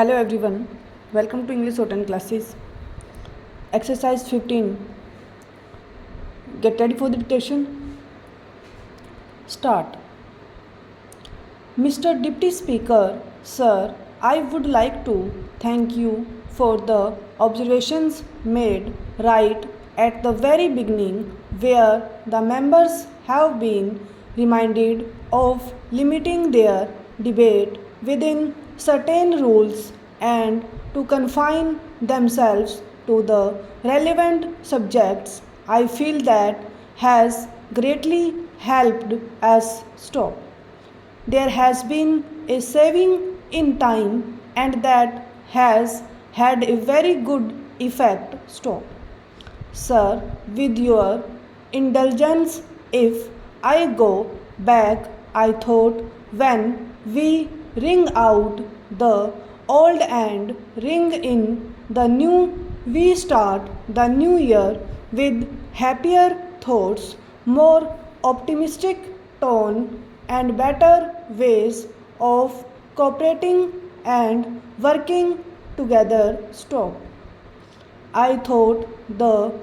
Hello everyone, welcome to English Shorthand classes. Exercise 15. Get ready for the dictation. Start. Mr. Deputy Speaker, Sir, I would like to thank you for the observations made right at the very beginning, where the members have been reminded of limiting their debate within certain rules and to confine themselves to the relevant subjects. I feel that has greatly helped us stop. There has been a saving in time and that has had a very good effect. Stop. Sir, with your indulgence, if I go back, I thought when we ring out the old and ring in the new, we start the new year with happier thoughts, more optimistic tone, and better ways of cooperating and working together. Stop. I thought the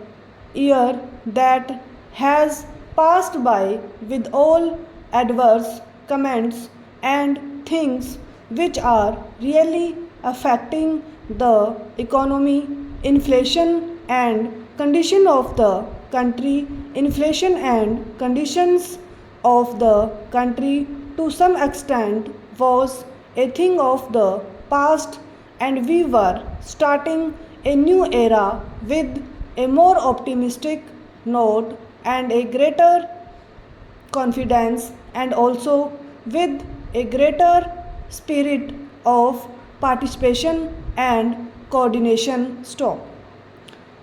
year that has passed by with all adverse comments and things which are really affecting the economy, inflation and condition of the country, inflation and conditions of the country to some extent was a thing of the past, and we were starting a new era with a more optimistic note and a greater confidence, and also with a greater spirit of participation and coordination. Stop.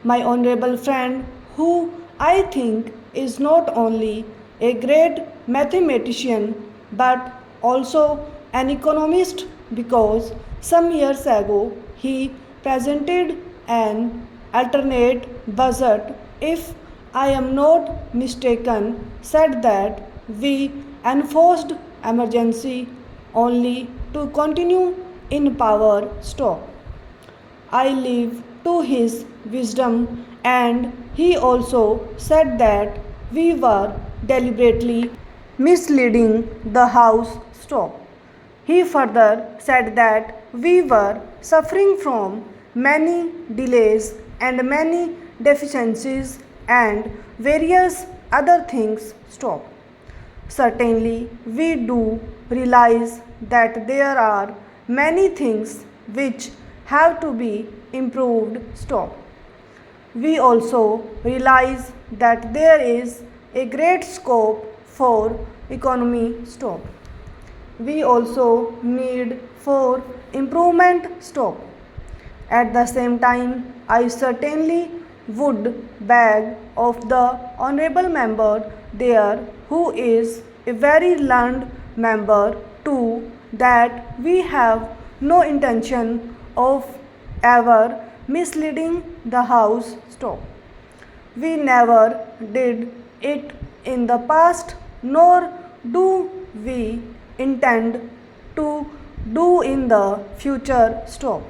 My honorable friend, who I think is not only a great mathematician but also an economist, because some years ago he presented an alternate budget, if I am not mistaken, said that we enforced emergency only to continue in power. Stop. I live to his wisdom, and he also said that we were deliberately misleading the House. Stop. He further said that we were suffering from many delays and many deficiencies and various other things. Stop. Certainly, we do realize that there are many things which have to be improved. Stop. We also realize that there is a great scope for economy. Stop. We also need for improvement. Stop. At the same time, I certainly would beg of the honorable member there, who is a very learned member too, that we have no intention of ever misleading the House. Stop. We never did it in the past, nor do we intend to do in the future. Stop.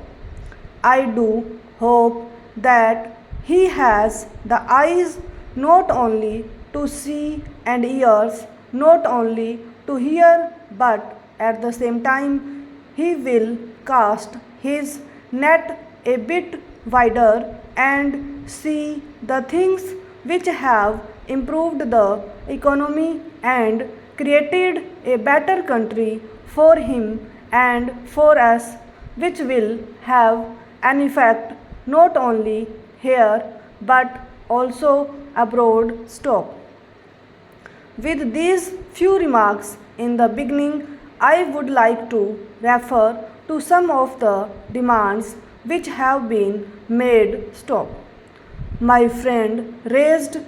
I do hope that he has the eyes not only to see and ears not only to hear, but at the same time he will cast his net a bit wider and see the things which have improved the economy and created a better country for him and for us, which will have an effect not only here but also abroad. Stop. With these few remarks in the beginning, I would like to refer to some of the demands which have been made. Stop. My friend raised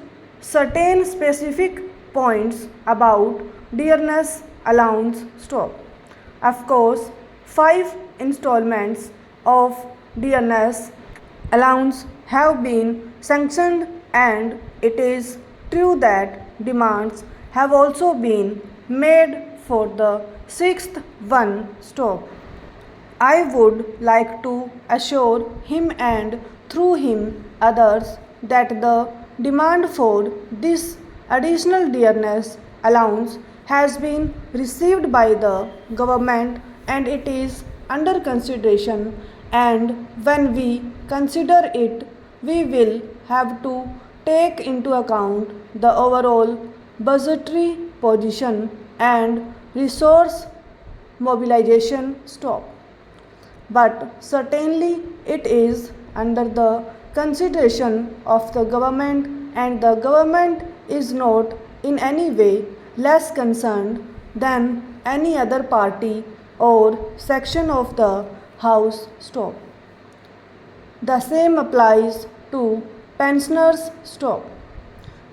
certain specific points about dearness allowance. Stop. Of course, 5 installments of dearness allowance have been sanctioned, and it is true that demands have also been made for the 6th one. Stop. I would like to assure him and through him others that the demand for this additional dearness allowance has been received by the government and it is under consideration, and when we consider it we will have to take into account the overall budgetary position and resource mobilization stop. But certainly it is under the consideration of the government, and the government is not in any way less concerned than any other party or section of the House stop. The same applies to pensioners stop.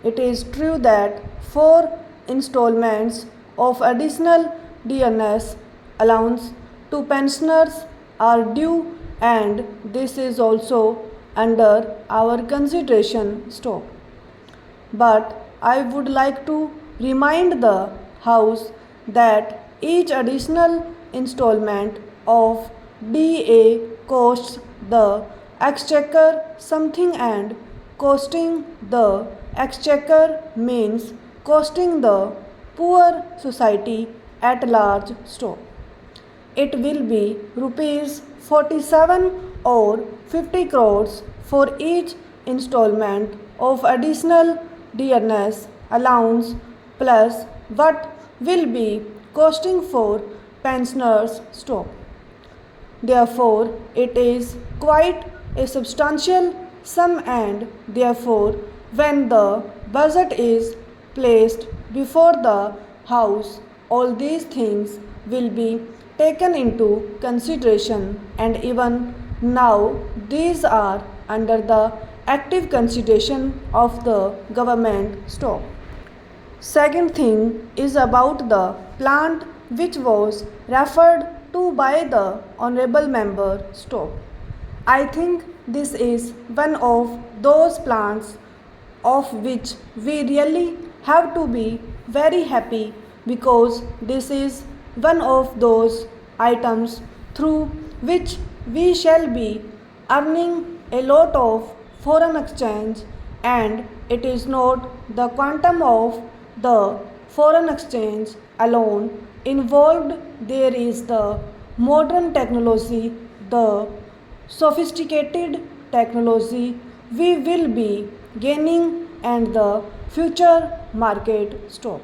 It is true that four installments of additional DNS allowance to pensioners are due, and this is also under our consideration stop. But I would like to remind the House that each additional installment of DA costs the exchequer something, and costing the exchequer means costing the poor society at large stop. It will be rupees 47 or 50 crores for each installment of additional dearness allowance plus what will be costing for pensioners stop. Therefore, it is quite a substantial sum, and therefore, when the budget is placed before the House, all these things will be taken into consideration, and even now these are under the active consideration of the government stop. Second thing is about the plant which was referred to by the honorable member stop. I think this is one of those plants of which we really have to be very happy, because this is one of those items through which we shall be earning a lot of foreign exchange, and it is not the quantum of the foreign exchange alone involved. There is the modern technology, the sophisticated technology we will be gaining, and the future market stop.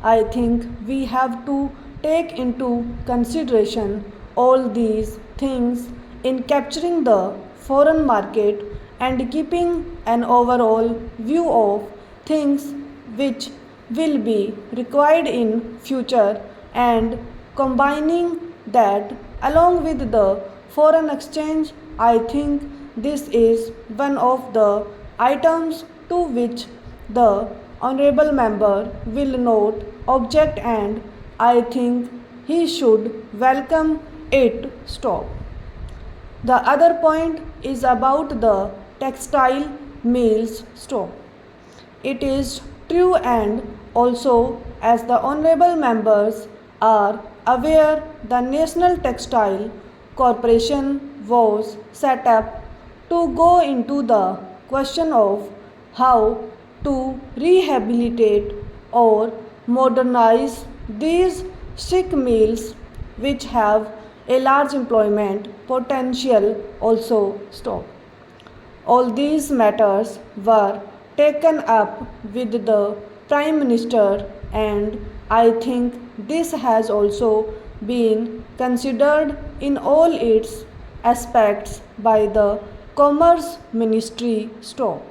I think we have to take into consideration all these things in capturing the foreign market and keeping an overall view of things which will be required in future, and combining that along with the foreign exchange. I think this is one of the items to which the honorable member will not object, and I think he should welcome it stop. The other point is about the textile mills stop. It is true, and also as the honorable members are aware, the National Textile Corporation was set up to go into the question of how to rehabilitate or modernize these silk mills which have a large employment potential also stop. All these matters were taken up with the Prime Minister, and I think this has also been considered in all its aspects by the Commerce Ministry stop.